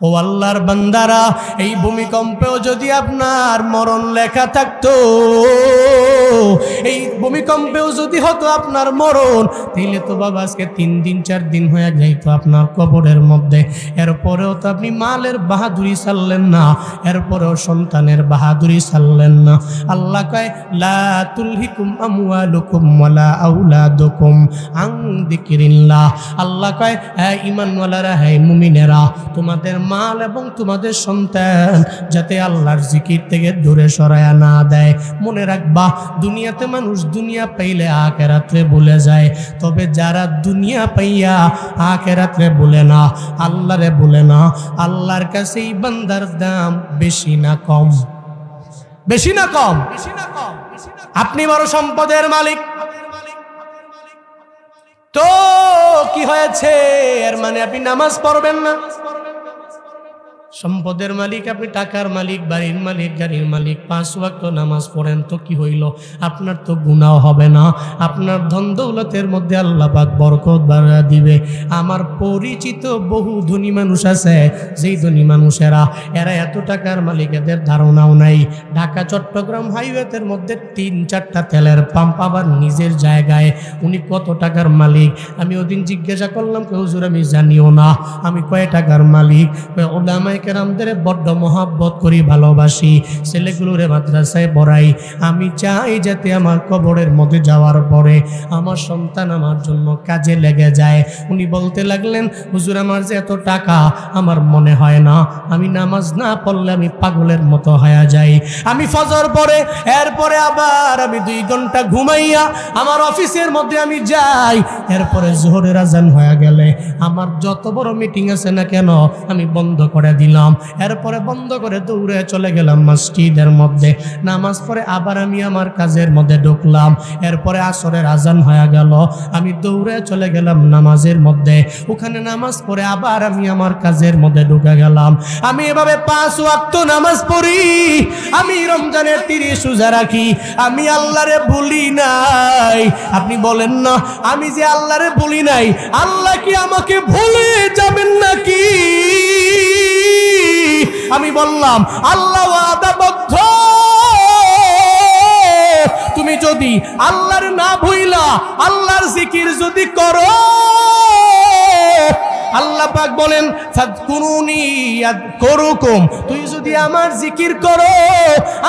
ও আল্লাহর বান্দারা, এই ভূমিকম্পেও যদি আপনার মরণ লেখা থাকতো, এই ভূমিকম্পেও যদি হতো আপনার মরণ, তাইলে তো বাবা আজকে 3 দিন 4 দিন হয়ে যাইত আপনার কবরের মধ্যে। এরপরেও তো আপনি মালের বাহাদুরি ছাড়লেন না, এরপরেও সন্তানের বাহাদুরি ছাড়লেন না। আল্লাহ কয় লা তুলহিকুম আমওয়ালুকুম ওয়ালা আওলাদুকুম আন যিকরিল্লাহ। আল্লাহ কয় হে ঈমানওয়ালারা, হে মুমিনেরা, তোমাদের মাল এবং তোমাদের সন্তান যাতে আল্লাহর জিকির থেকে দূরে সরায়া না দেয়। মনে রাখবা, দুনিয়াতে মানুষ দুনিয়া পাইলে আখিরাতে ভুলে যায়, তবে যারা দুনিয়া পাইয়া আখিরাতে ভুলে না, আল্লাহরে ভুলে না, আল্লাহর কাছে এই বান্দার দাম বেশি না কম? বেশি না কম? আপনি বড় সম্পদের মালিক, তো কি হয়েছে এর মানে আপনি নামাজ পড়বেন না? সম্পদের মালিক আপনি, টাকার মালিক, বাড়ির মালিক, গাড়ির মালিক, 5 ওয়াক্ত নামাজ পড়েন, তো কি হইল? আপনার তো গুনাহ হবে না, আপনার ধন দৌলতের মধ্যে আল্লাহ পাক বরকত বাড়া দিবে। আমার পরিচিত বহু ধনী মানুষ আছে, যেই ধনী মানুষেরা এরা এত টাকার মালিক, এদের ধারণাও নাই। ঢাকা চট্টগ্রাম হাইওয়েতের মধ্যে 3-4টা তেলের পাম্প, আবার নিজের জায়গায়। উনি কত টাকার মালিক? আমি ওদিন জিজ্ঞাসা করলাম, হুজুর আমি জানিও না আমি কয় টাকার মালিক। ওলামায়ে কেরামদের বড্ড মহব্বত করি, ভালোবাসি, ছেলেগুলোরে মাদ্রাসায় পড়াই। আমি চাই যাতে আমার কবরের মধ্যে যাওয়ার পরে আমার সন্তান আমার জন্য কাজে লেগে যায়। উনি বলতে লাগলেন, হুজুর আমার যে এত টাকা, আমার মনে হয় না আমি নামাজ না পড়লে আমি পাগলের মতো হয়ে যাই। আমি ফজর পড়ে এরপরে আবার আমি 2 ঘন্টা ঘুমাইয়া আমার অফিসের মধ্যে আমি যাই, এরপরে জোহরের আজান হয়ে গেলে আমার যত বড় মিটিং আছে না কেন আমি বন্ধ করে দিলাম। এরপরে বন্ধ করে দৌড়ে চলে গেলাম মসজিদের মধ্যে, নামাজ পড়ে আবার আমি আমার কাজের মধ্যে ঢুকলাম। এরপরে আসরের আজান হয়ে গেল, আমি দৌড়ে চলে গেলাম নামাজের মধ্যে, ওখানে নামাজ পড়ে আবার আমি আমার কাজের মধ্যে ঢুকে গেলাম। আমি এভাবে 5 ওয়াক্ত নামাজ পড়ি, আমি রমজানের 30 রোজা রাখি, আমি আল্লাহরে ভুলি নাই। আপনি বলেন না, আমি যে আল্লাহরে ভুলি নাই, আল্লাহ কি আমাকে ভুলে যাবেন নাকি? আমি বললাম, আল্লাহ ওয়াদাবদ্ধ, তুমি যদি আল্লাহর না ভুইলা আল্লাহর জিকির যদি করো, আল্লাহ পাক বলেন ফাযকুরুনি ইয়াযকুরুকুম, তুই যদি আমার জিকির করো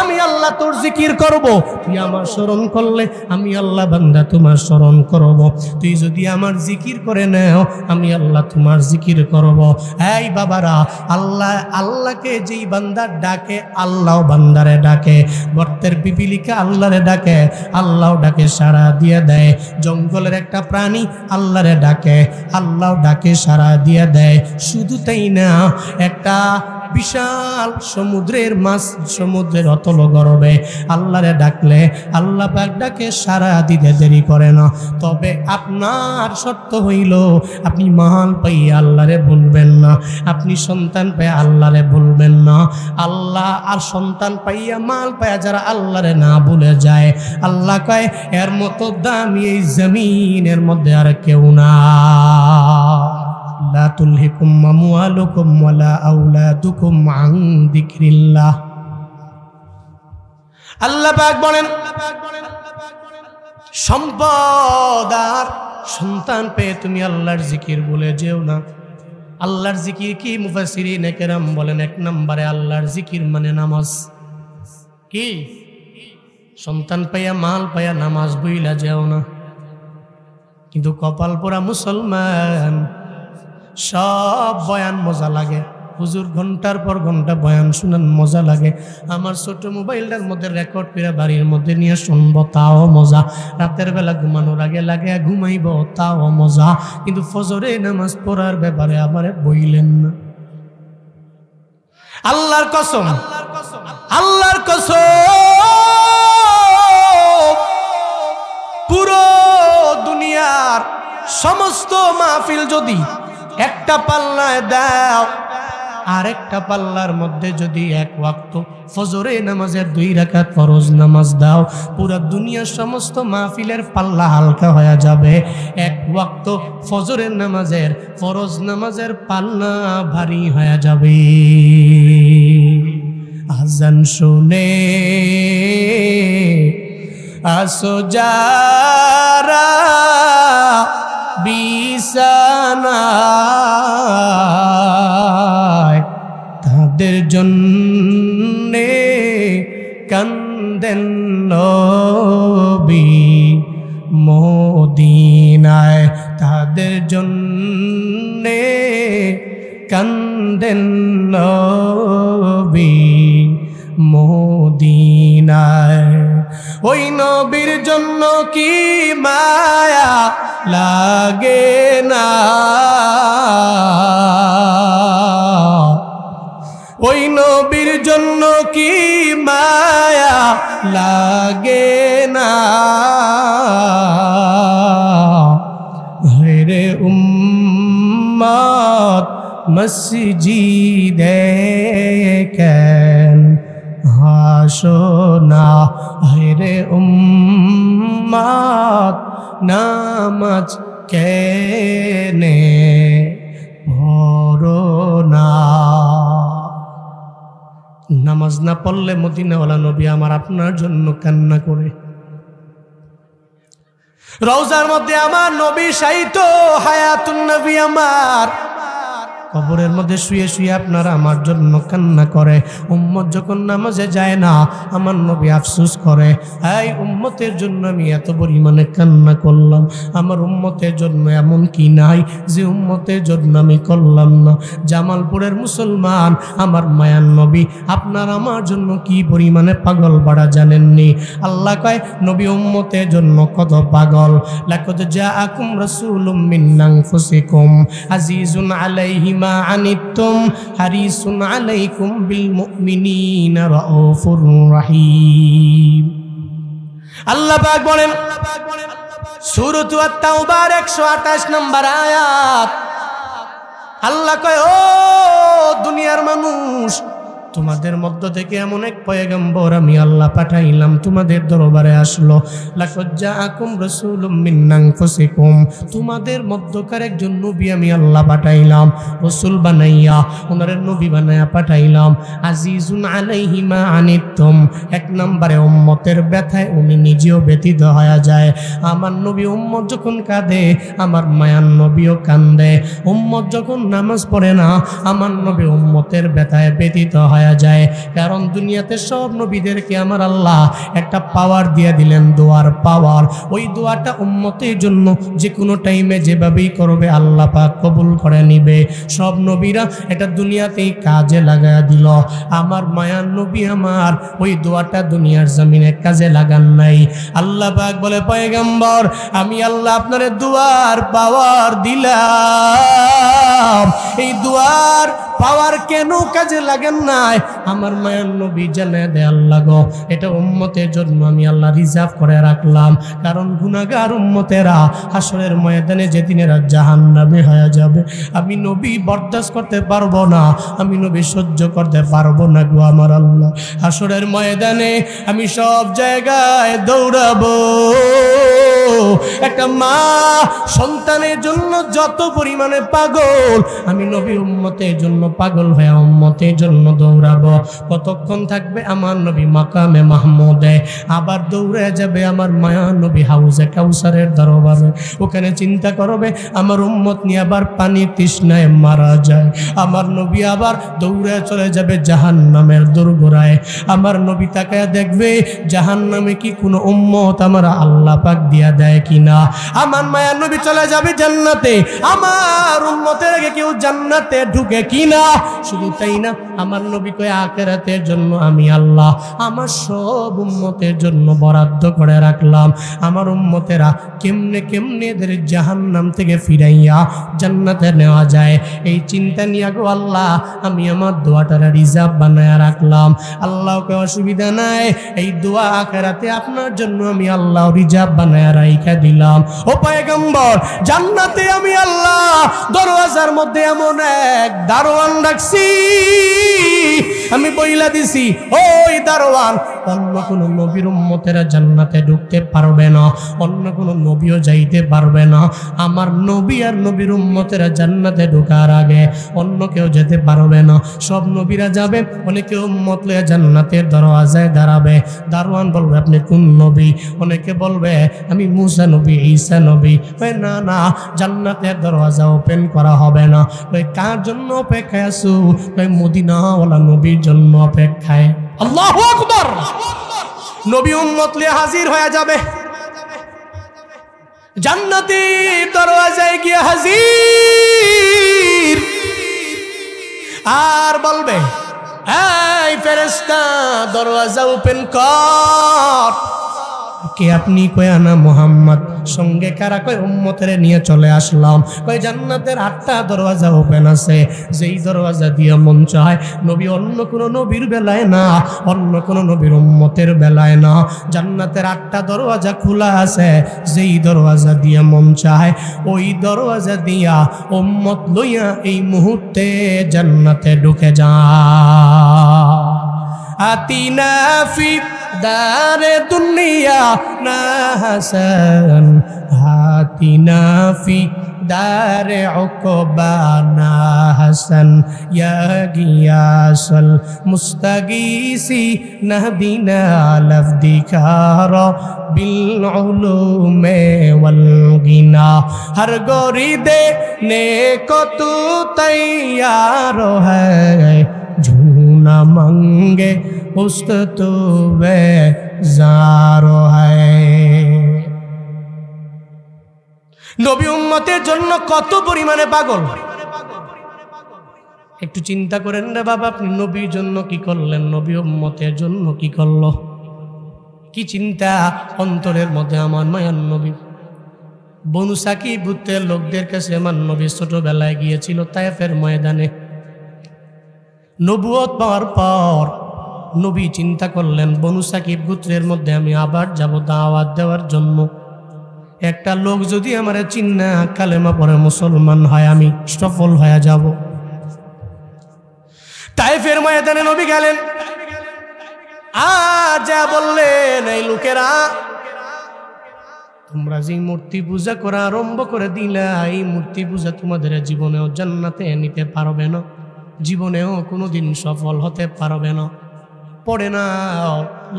আমি আল্লাহ তোর জিকির করব। তুই আমার স্মরণ করলে আমি আল্লাহ বান্দা তোমার স্মরণ করব। তুই যদি আমার জিকির করে নাও আমি আল্লাহ তোমার জিকির করব। এই বাবারা, আল্লাহকে যেই বান্দা ডাকে আল্লাহ বান্দারে ডাকে। গর্তের পিপিলিকা আল্লাহরে ডাকে, আল্লাহ ডাকে সাড়া দিয়ে দেয়। জঙ্গলের একটা প্রাণী আল্লাহরে ডাকে, আল্লাহ ডাকে সাড়া দিয়ে দেয়। শুধু তাই না, একটা বিশাল সমুদ্রের মাছ সমুদ্রের অতল গর্বে আল্লাহরে ডাকলে আল্লাহ পাক ডাকে সাড়া দিতে দেরি করে না। তবে আপনার শর্ত হইল আপনি মাল পাইয়া আল্লাহরে ভুলবেন না, আপনি সন্তান পাইয়া আল্লাহরে ভুলবেন না। আল্লাহ আর সন্তান পাইয়া মাল পাইয়া যারা আল্লাহরে না ভুলে যায়, আল্লাহ কয় এর মতো দামি এই জমিনের মধ্যে আর কেউ না। লা তুলহিকুম আমওয়ালুকুম ওয়ালা আওলাদুকুম আন যিকরিল্লাহ। আল্লাহ পাক বলেন, সম্পদ আর সন্তান পেয়ে তুমি আল্লাহর জিকির ভুলে যেও না। আল্লাহর জিকির কি? মুফাসসিরিনে কেরাম বলেন 1 নম্বরে আল্লাহর জিকির মানে নামাজ। কি? সন্তান পাইয়া মাল পাইয়া নামাজ ভুইলা যেও না। কিন্তু কপাল পোড়া মুসলমান, সব বয়ান মজা লাগে, হুজুর ঘন্টার পর ঘন্টা বয়ান শুনান মজা লাগে। আমার ছোট মোবাইলটার মধ্যে রেকর্ড করে বাড়ির মধ্যে নিয়ে শুনবো, তাও মজা। রাতের বেলা ঘুমানোর আগে লাগে ঘুমাইব, তাও মজা। কিন্তু ফজরে নামাজ পড়ার ব্যাপারে আমারে বইলেন না। আল্লাহর কসম, আল্লাহর কসম, পুরো দুনিয়ার সমস্ত মাহফিল যদি একটা পাল্লায় দাও, আরেকটা পাল্লার মধ্যে যদি এক ওয়াক্ত ফজরে নামাজের 2 রাকাত ফরজ নামাজ দাও, পুরা দুনিয়ার সমস্ত মাহফিলের পাল্লা হালকা হয়ে যাবে। এক ওয়াক্ত ফজরের নামাজের ফরজ নামাজের পাল্লা ভারী হয়ে যাবে। আজান শুনে আসো যারা বিছানায়, তাদের জন্যে কান্দেন নবী মদিনায়, তাদের জন্যে কান্দেন নবী মদিনায়। ওই নবীর জন্য কি মায়া লাগে না, ওই নবীর জন্য কি মায়া লাগে না। হেরে উম্মত মসজিদে কেন হাসো না, হেরে উম্মত নামাজ কেনে পড়ো না। নামাজ না পড়লে মদিনাওয়ালা নবী আমার আপনার জন্য কান্না করে। রওজার মধ্যে আমার নবী শায়িত, হায়াতুন নবী আমার কবরের মধ্যে শুয়ে শুয়ে আপনারা আমার জন্য কান্না করে। উম্মত যখন নামাজে যায় না, আমার নবী আফসোস করে, এই উম্মতের জন্য আমি এত পরিমাণে কান্না করলাম, আমার উম্মতের জন্য এমন কি নাই যে উম্মতের জন্য আমি করলাম না। জামালপুরের মুসলমান, আমার মায়ার নবী আপনার আমার জন্য কি পরিমাণে পাগল বাড়া জানেননি। আল্লাহ কয় নবী উম্মতের জন্য কত পাগল। লাকাদ জাআকুম রাসূলুম মিন আনফুসিকুম আজিজুন আলাইহি মা আনিতুম হারিসুন আলাইকুম বিল মুমিনিনা রাউফুর রহিম। আল্লাহ পাক বলেন সূরা আত-তাওবার 128 নম্বর আয়াত, আল্লাহ কয় ও দুনিয়ার মানুষ, তোমাদের মধ্য থেকে এমন এক পয়গম্বর আমি আল্লাহ পাঠাইলাম, তোমাদের দরবারে আসলো। লাকাদ জাআকুম রাসূলুম মিন আনফুসিকুম, তোমাদের মধ্যকার একজন নবী আমি আল্লাহ পাঠাইলাম, রাসূল বানাইয়া ওনারে নবী বানাইয়া পাঠাইলাম। আজিজুন আলাইহি মা আনিতুম, এক নম্বরে উম্মতের ব্যথায় উনি নিজেও ব্যথিত হয়ে যায়। আমার নবী উম্মত যখন কাঁদে, আমার মায়ার নবীও কান্দে। উম্মত যখন নামাজ পড়ে না, আমার নবী উম্মতের ব্যথায় ব্যথিত হয়ে যায়। কারণ দুনিয়াতে সব নবীদেরকে আমার আল্লাহ একটা পাওয়ার দিয়ে দিলেন, দোয়ার পাওয়ার। ওই দোয়াটা উম্মতের জন্য যে কোনো টাইমে যেভাবেই করবে আল্লাহ পাক কবুল করে নিবে। সব নবীরা এটা দুনিয়াতেই কাজে লাগায়া দিল। আমার মায়ার নবী আমার ওই দোয়াটা দুনিয়ার জমিনে কাজে লাগান নাই। আল্লাহ পাক বলে পয়গম্বর আমি আল্লাহ আপনার দোয়ার পাওয়ার দিলাম, এই দোয়ার পাওয়ার কেন কাজে লাগেন নাই? আমার মায়ার নবী জানে দে আল্লাহ গো, এটা উম্মতের জন্য আমি আল্লাহ রিজার্ভ করে রাখলাম। কারণ গুনাহগার উম্মতেরা হাসরের ময়দানে যেদিন এরা জাহান্নামে হয়ে যাবে, আমি নবী বরদাস্ত করতে পারবো না, আমি নবী সহ্য করতে পারবো না গো আমার আল্লাহ। হাসরের ময়দানে আমি সব জায়গায় দৌড়াবো। একটা মা সন্তানের জন্য যত পরিমাণে পাগল, আমি নবী উম্মতের জন্য পাগল হয়ে উম্মতের জন্য দৌড়াবো। কতক্ষণ থাকবে আমার নবী মাকামে মাহমুদে, আবার দৌড়ে যাবে আমার মায়া নবী হাউজে কাউসারের দরবারে। ওখানে চিন্তা করবে আমার উম্মত নিয়ে আবার পানি তৃষ্ণায় মারা যায়। আমার নবী আবার দৌড়ে চলে যাবে জাহান্নামের দোরগোড়ায়। আমার নবী তাকায় দেখবে জাহান্নামে কি কোনো উম্মত আমার আল্লাহ পাক দিয়া দেয় কিনা। আমার মায়া নবী চলে যাবে জান্নাতে, আমার উম্মতের আগে কেউ জান্নাতে ঢুকে কিনা। শুধু তাই না, আমার নবী কয় আখিরাতের জন্য আমি আল্লাহ আমার সব উম্মতের জন্য বরাদ্দ করে রাখলাম। আমার উম্মতেরা কেমনে কেমনে এদের জাহান্নাম থেকে ফিরাইয়া জান্নাতে নেওয়া যায়, এই চিন্তা নিয়ে গো আল্লাহ আমি আমার দোয়াটারা রিজার্ভ বানায়া রাখলাম। আল্লাহকে অসুবিধা নাই, এই দোয়া আখিরাতে আপনার জন্য আমি আল্লাহ রিজার্ভ বানায়া রাখলাম। রাইখা দিলাম। ও পয়গম্বর, জান্নাতে আমি আল্লাহ দরওয়াজার মধ্যে এমন এক দারোয়ান রাখছি, আমি বইলা দিছি ওই দারোয়ান অন্য কোন নবীর উম্মতেরা জান্নাতে ঢুকতে পারবে না, অন্য কোন নবীও যাইতে পারবে না। আমার নবী আর নবীর উম্মতেরা জান্নাতে ঢোকার আগে অন্য কেউ যেতে পারবে না। সব নবীরা যাবে, অনেকে উম্মত লয়ে জান্নাতের দরওয়াজায় দাঁড়াবে। দারোয়ান বলবে আপনি কোন নবী? অনেকে বলবে আমি মুসা নবী, ঈসা নবী। না না, জান্নাতের দরওয়াজা ওপেন করা হবে না। কার জন্য অপেক্ষায় আছো? মদিনাওয়ালা নবীর জন্য অপেক্ষায়। আল্লাহু আকবার। নবী উম্মত লিয়ে হাজির হয়ে যাবে, জান্নাতের দরওয়াজায় গিয়ে হাজির, আর বলবে এই ফেরেশতা দরওয়াজা ওপেন কর। কে আপনি? কয় আনা মুহাম্মদ। সঙ্গে কারা? কয় উম্মতের নিয়ে চলে আসলাম। কয় জান্নাতের 8টা দরওয়াজা ওপেন আছে, যেই দরওয়াজা দিয়ে মন চায়, নবী অন্য কোন নবীর বেলায় না, অন্য কোন নবীর উম্মতের বেলায় না, জান্নাতের 8টা দরওয়াজা খোলা আছে, যেই দরওয়াজা দিয়ে মন চায় ওই দরওয়াজা দিয়া উম্মত লইয়া এই মুহূর্তে জান্নাতে ঢুকে যায়। আতিনা ফি দারে দুনিয়া না হাসান, হাতিনা ফি দারে উকবা না হাসান, ইয়া গিয়াসাল মুস্তাগীসি নাহদিনা লাফদিকার বিল উলুমে ওয়াল গিনা, হর গোরি দে নে কো তু তৈয়ার হ্যায়, झूना मंगे उस्त तो वे जारो है। নবী উম্মতের জন্য কত পরিমাণে পাগল, একটু চিন্তা করেন রে বাবা। আপনি নবীর জন্য কি করলেন, নবী উম্মতের জন্য কি করলো? কি চিন্তা অন্তরের মধ্যে। আমার মায়ার নবী বনু সাকিব গোত্রের লোকদের কাছে আমার নবী ছোটবেলায় গিয়েছিল তায়েফের ময়দানে। নবুয়ত পাওয়ার পর নবী চিন্তা করলেন বনু সাকিব গোত্রের মধ্যে আমি আবার যাব দাওয়াত দেওয়ার জন্য। একটা লোক যদি আমার চিন্না কালেমা পড়ে মুসলমান হয়, আমি সফল হয়ে যাব। তায়েফের ময়দানে নবী গেলেন, আর যা বললেন এই লোকেরা তোমরা যে মূর্তি পূজা করা আরম্ভ করে দিলা, এই মূর্তি পূজা তোমাদের জীবনেও জান্নাতে নিতে পারবে না, জীবনেও কোনোদিন সফল হতে পারবে না। পড়ে না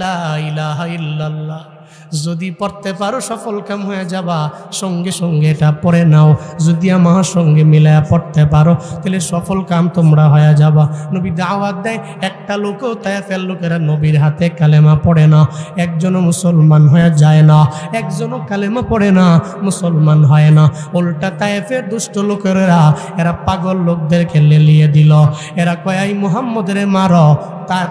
লা ইলাহা ইল্লাল্লাহ, যদি পড়তে পারো সফল কাম হয়ে যাবা। সঙ্গে সঙ্গে এটা পড়ে নাও, যদি আমার সঙ্গে মিলায়া পড়তে পারো তাহলে সফল কাম তোমরা হয়ে যাবা। নবী দাওয়াত দেয়, একটা লোকও তায়েফের লোকেরা নবীর হাতে কালেমা পড়ে না, একজনও মুসলমান হয়ে যায় না, একজনও কালেমা পড়ে না, মুসলমান হয় না। উল্টা তায়েফের দুষ্ট লোকেরা এরা পাগল লোকদেরকে লেলিয়ে দিল। এরা কয় এই মুহাম্মদের মারো,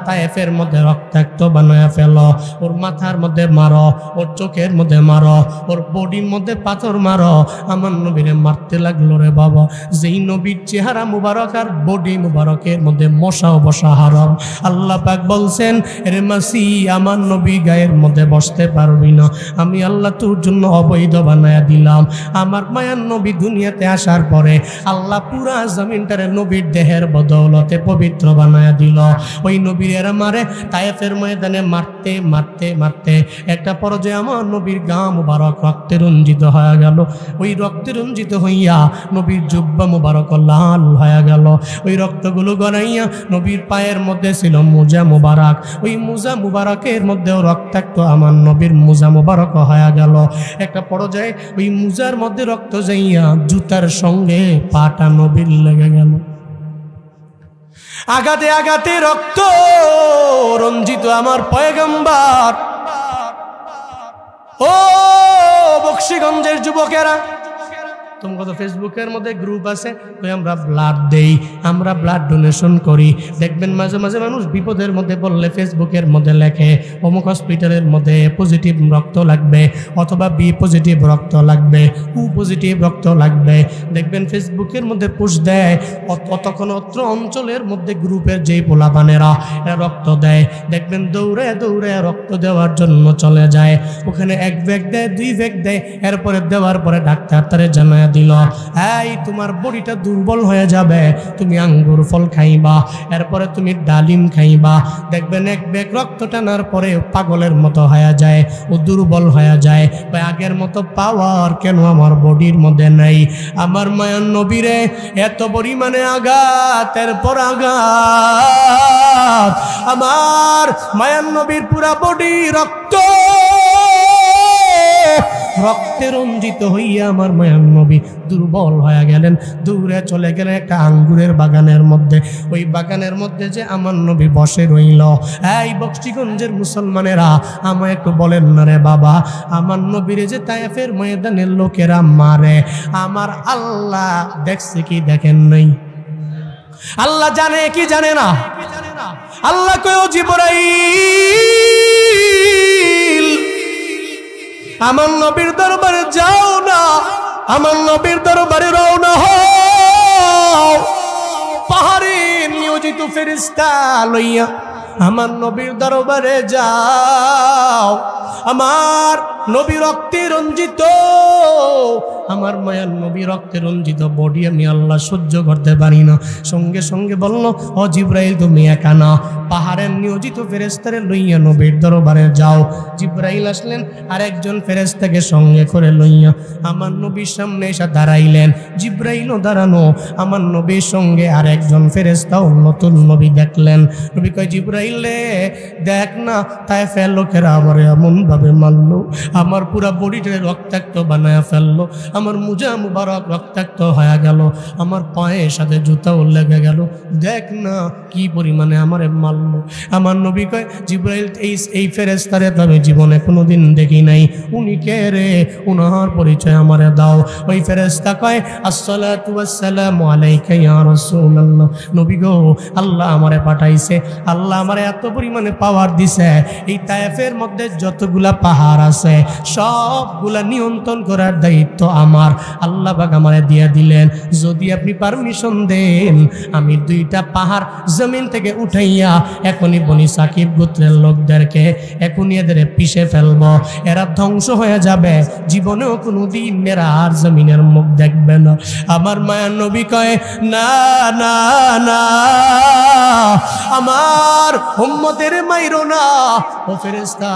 তায়েফের মধ্যে রক্তাক্ত বানায় ফেলো, ওর মাথার মধ্যে মারো, ওর চোখের মধ্যে মারো, ওর বডির মধ্যে পাথর মারো। আমার নবীরে মারতে লাগলো রে বাবা। যেই নবীর চেহারা মুবারক আর বডি মুবারকের মধ্যে মশাও বসা হারাম। আল্লাহ পাক বলছেন, রে মাসি আমার নবী গায়ের মধ্যে বসতে পারবি না, আমি আল্লাহ তোর জন্য অবৈধ বানায়া দিলাম। আমার মায়ার নবী দুনিয়াতে আসার পরে আল্লাহ পুরা জমিনটারে নবীর দেহের বদৌলতে পবিত্র বানায়া দিল। ওই নবীর এরা মারে তায়েফের ময়দানে মারতে মারতে মারতে একটা পর্যায়ে আমার নবীর গা মুবারক রক্তে রঞ্জিত হয়ে গেল। ওই রক্তে রঞ্জিত হইয়া নবীর জুব্বা মুবারক লাল হয়ে গেল। ওই রক্তগুলো গড়াইয়া নবীর পায়ের মধ্যে ছিল মোজা মুবারক, ওই মোজা মুবারকের মধ্যেও রক্তাক্ত আমার নবীর মোজা মুবারক হয়ে গেল। একটা পর্যায়ে ওই মোজার মধ্যে রক্ত যাইয়া জুতার সঙ্গে পাটা নবীর লেগে গেল। আঘাতে আঘাতে রক্ত রঞ্জিত আমার পয়গম্বর। ও বক্সিগঞ্জের যুবকেরা, তোমার তো ফেসবুকের মধ্যে গ্রুপ আছে, ওই আমরা ব্লাড দেই, আমরা ব্লাড ডোনেশন করি। দেখবেন মাঝে মাঝে মানুষ বিপদের মধ্যে বললে ফেসবুকের মধ্যে লেখে অমুক হসপিটালের মধ্যে পজিটিভ রক্ত লাগবে, অথবা বি পজিটিভ রক্ত লাগবে, ও পজিটিভ রক্ত লাগবে। দেখবেন ফেসবুকের মধ্যে পোস্ট দেয়, তখন অত্র অঞ্চলের মধ্যে গ্রুপের যেই পোলাপানেরা রক্ত দেয়, দেখবেন দৌড়ে দৌড়ে রক্ত দেওয়ার জন্য চলে যায়। ওখানে 1 ব্যাগ দেয়, 2 ব্যাগ দেয়, এরপরে দেওয়ার পরে ডাক্তার তারে জানায় দিল, এই তোমার বডিটা দুর্বল হয়ে যাবে, তুমি আঙ্গুর ফল খাইবা, এরপরে তুমি ডালিম খাইবা। দেখবেন 1 ব্যাগ রক্ত টানার পরে পাগলের মতো হয়ে যায়, ও দুর্বল হয়ে যায়, ভাই আগের মতো পাওয়ার কেন আমার বডির মধ্যে নাই? আমার মায়ার নবীরে এত পরিমাণে আঘাতের পর আঘাত, আমার মায়ার নবীর পুরা বডি রক্তে রঞ্জিত হইয়া আমার মায়ার নবী দুর্বল হয়ে গেলেন, দূরে চলে গেলেন একটা আঙ্গুরের বাগানের মধ্যে। ওই বাগানের মধ্যে যে আমার নবী বসে রইল। এই বক্সিগঞ্জের মুসলমানেরা, আমায় একটু বলেন না রে বাবা, আমার নবীরে যে তায়েফের ময়দানের লোকেরা মারে, আমার আল্লাহ দেখছে কি দেখেন নাই? আল্লাহ জানে কি জানে না? আল্লাহ কয়, ও জিবরাইল, আমার নবীর দরবারে যাও না, আমার নবীর দরবারে রওনা হও। পাহাড়ে নিয়োজিত ফেরেশতা লইয়া আমার নবীর দরবারে যাও। আমার নবী রক্তে রঞ্জিত, আমার মায়ার নবী রক্তে রঞ্জিত বডি আমি আল্লাহ সহ্য করতে পারি না। সঙ্গে সঙ্গে বলল, ও জিবরাইল তুমি একা না, পাহাড়ের নিয়োজিত ফেরেশতারে লইয়া নবীর দরবারে যাও। জিবরাইল আসলেন, আর একজন ফেরেশতাকে সঙ্গে করে লইয়া আমার নবীর সামনে এসে দাঁড়াইলেন। জিবরাইলও দাঁড়ানো, আমার নবীর সঙ্গে আর একজন ফেরেশতাও নতুন নবী দেখলেন। নবী কয়, জিবরাইল রে দেখ না, তায়েফের লোকেরা আমার এমন ভাবে মারলো, আমার পুরা বডিটা রক্তাক্ত বানায় ফেললো, আমার মুজা মুবারক রক্তাক্ত হয়ে গেল, আমার পায়ের সাথে জুতাও লেগে গেল, দেখ না কি পরিমাণে আমারে মারলো। আমার নবী কয়, জিবরাইল এই ফেরেশতারে তো আমি জীবনে কোনোদিন দেখি নাই, উনি কে রে? উনার পরিচয় আমারে দাও। ওই ফেরেশতা কয়, আসসালাতু ওয়াসসালামু আলাইকা ইয়া রাসূলুল্লাহ। নবী গো, আল্লাহ আমারে পাঠাইছে, আল্লাহ আমারে এত পরিমাণে পাওয়ার দিছে, এই তায়েফের মধ্যে যতগুলা পাহাড় আছে সবগুলা নিয়ন্ত্রণ করার দায়িত্ব আমার। আল্লাহ পাক আমারে দিয়ে দিলেন, যদি আপনি পারমিশন দেন আমি 2টা পাহাড় জমিন থেকে উঠাইয়া এখনই বনি সাকিব গোত্রের লোকদেরকে এখনই এদের পিষে ফেলব, এরা ধ্বংস হয়ে যাবে, জীবনেও কোনোদিন এরা আর জমিনের মুখ দেখবে না। আমার মায়ার নবী কয়, না না না, আমার উম্মতের মাইরো না। ও ফেরেশতা,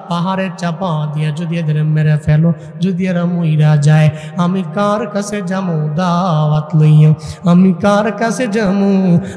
পাহাড়ের চাপা দিয়ে যদি এদের মেরে ফেলো, যদি এরা মইরা যায়, আমি কার কাছে যাবো দাওয়াত লইয়া? আমি কার কাছে যাবো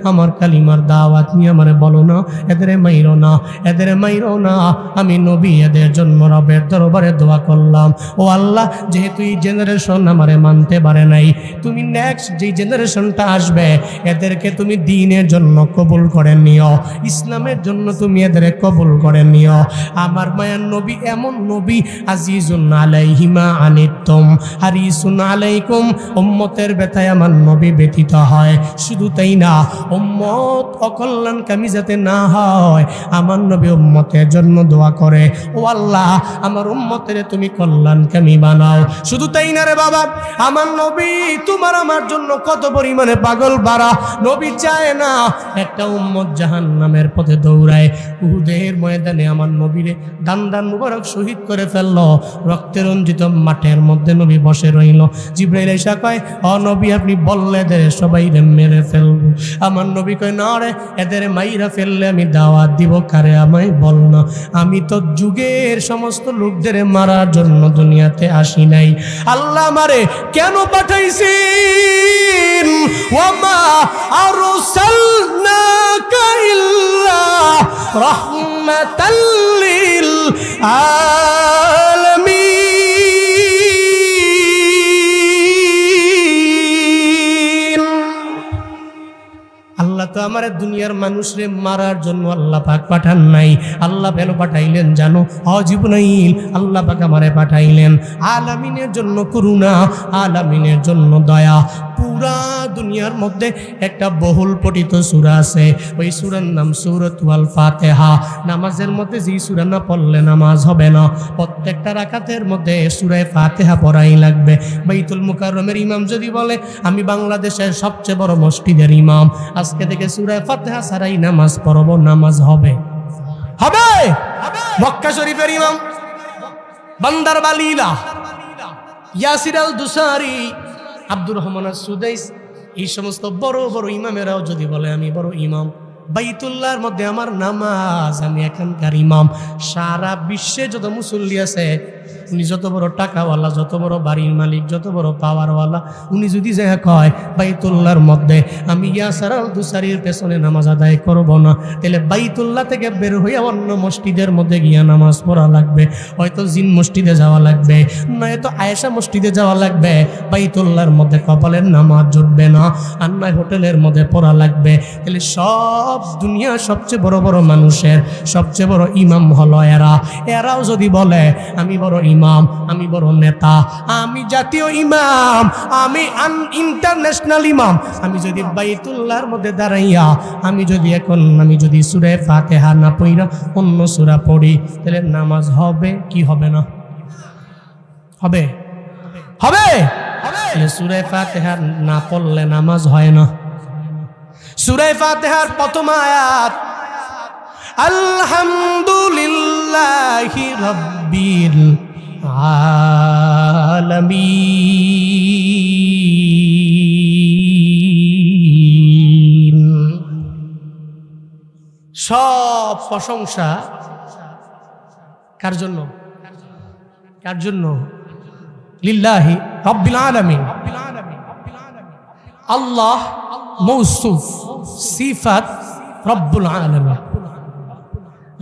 আমার কালিমার দাওয়াত নিয়ে? আমারে বলো না, এদের মাইরো না, এদের মাইরো না। আমি নবী এদের জন্য রবের দরবারে দোয়া করলাম, ও আল্লাহ, যেহেতু এই জেনারেশন আমারে মানতে পারে নাই, তুমি নেক্সট যে জেনারেশনটা আসবে এদেরকে তুমি দ্বীনের জন্য কবুল করে নিও, ইসলামের জন্য তুমি এদের কবুল করে নিও। আমার মায়ার নবী এমন নবী, আজিজুন আলাইহি মা আনিতুম হারিসুন আলাইকুম, উম্মতের ব্যথায় আমার নবী ব্যথিত হয়। শুধু তাই না, উম্মত অকল্যাণকামী যাতে না হয়, আমার নবী উম্মতের জন্য দোয়া করে, ও আল্লাহ আমার উম্মতের তুমি কল্যাণকামী বানাও। শুধু তাই না রে বাবা, আমার নবী তোমার আমার জন্য কত পরিমাণে পাগল বাড়া। নবী চায় না একটা উম্মত জাহান্নামের পথে দৌড়ায়। উহুদের ময়দানে আমার নবীরে দান মুবারক শহীদ করে ফেললো, রক্তে রঞ্জিত মাঠের মধ্যে নবী বসে রইল। জিবরাইল এসে কয়, ও নবী আপনি বললে এদের সবাই মেরে ফেলবো। আমার নবী কয়, না রে, এদের মাইরা ফেললে আমি দাওয়াত দিব কারে? আমায় বল না, আমি তো যুগের সমস্ত লোকদের মারার জন্য দুনিয়াতে আসি নাই। আল্লাহ আমারে কেন পাঠাইছেন? ওয়ামা আরসালনাকা ইল্লা রাহমাতাল লিল আলামিন। আল্লাহ তো আমারে দুনিয়ার মানুষরে মারার জন্য আল্লাহ পাক পাঠান নাই। আল্লাহ কেন পাঠাইলেন জানো? জিবরাইল আল্লাহ পাক আমারে পাঠাইলেন আলামিনের জন্য করুণা, আলামিনের জন্য দয়া। পুরা দুনিয়ার মধ্যে একটা বহুল পঠিত সূরা আছে, ওই সূরার নাম সূরাতুল ফাতিহা। নামাজের মধ্যে যে সূরা না পড়লে নামাজ হবে না। প্রত্যেকটা রাকাতের মধ্যে সূরা ফাতিহা পড়াই লাগবে। বাইতুল মুকাররমের ইমাম যদি বলে আমি বাংলাদেশের সবচেয়ে বড় মসজিদের ইমাম, আজকে থেকে সূরা ফাতিহা ছাড়াই নামাজ পড়ব, নামাজ হবে? হবে? মক্কা শরীফের ইমাম বান্দার বালিলা, ইয়াসির আল দুসারি, আব্দুর রহমান সুদাইস, এই সমস্ত বড় বড় ইমামেরাও যদি বলে আমি বড় ইমাম, বাইতুল্লাহর মধ্যে আমার নামাজ, আমি এখানকার ইমাম, সারা বিশ্বে যত মুসল্লি আছে, উনি যত বড় টাকাওয়ালা, যত বড় বাড়ির মালিক, যত বড় পাওয়ারওয়ালা, উনি যদি যা কয় বাইতুল্লাহর মধ্যে আমি ইয়াসির আল দুসারির পেছনে নামাজ আদায় করব না, তাহলে বাইতুল্লাহ থেকে বের হয়ে অন্য মসজিদের মধ্যে গিয়া নামাজ পড়া লাগবে। হয়তো জিন মসজিদে যাওয়া লাগবে, নয়তো আয়েশা মসজিদে যাওয়া লাগবে। বাইতুল্লাহর মধ্যে কপালের নামাজ জুটবে না, আর নয় হোটেলের মধ্যে পড়া লাগবে। তাহলে সব দুনিয়ার সবচেয়ে বড় বড় মানুষের সবচেয়ে বড় ইমাম হলো এরাও যদি বলে আমি বড় ইমাম, আমি বড় নেতা, আমি জাতীয় ইমাম, আমি ইন্টারন্যাশনাল ইমাম, আমি যদি বাইতুল্লাহর মধ্যে দাঁড়াইয়া আমি যদি সূরা ফাতিহা না পড়া অন্য সূরা পড়ি, তাহলে নামাজ হবে কি হবে না? হবে? হবে? সূরা ফাতিহা না পড়লে নামাজ হয় না। সূরা ফাতিহার প্রথম আয়াত আলহামদুলিল্লাহি রাব্বিল আলামিন। সব প্রশংসা কার জন্য? কার জন্য? লিল্লাহি রাব্বিল আলামিন। আল্লাহ মৌসুফ, সিফাত রব্বুল আলামিন।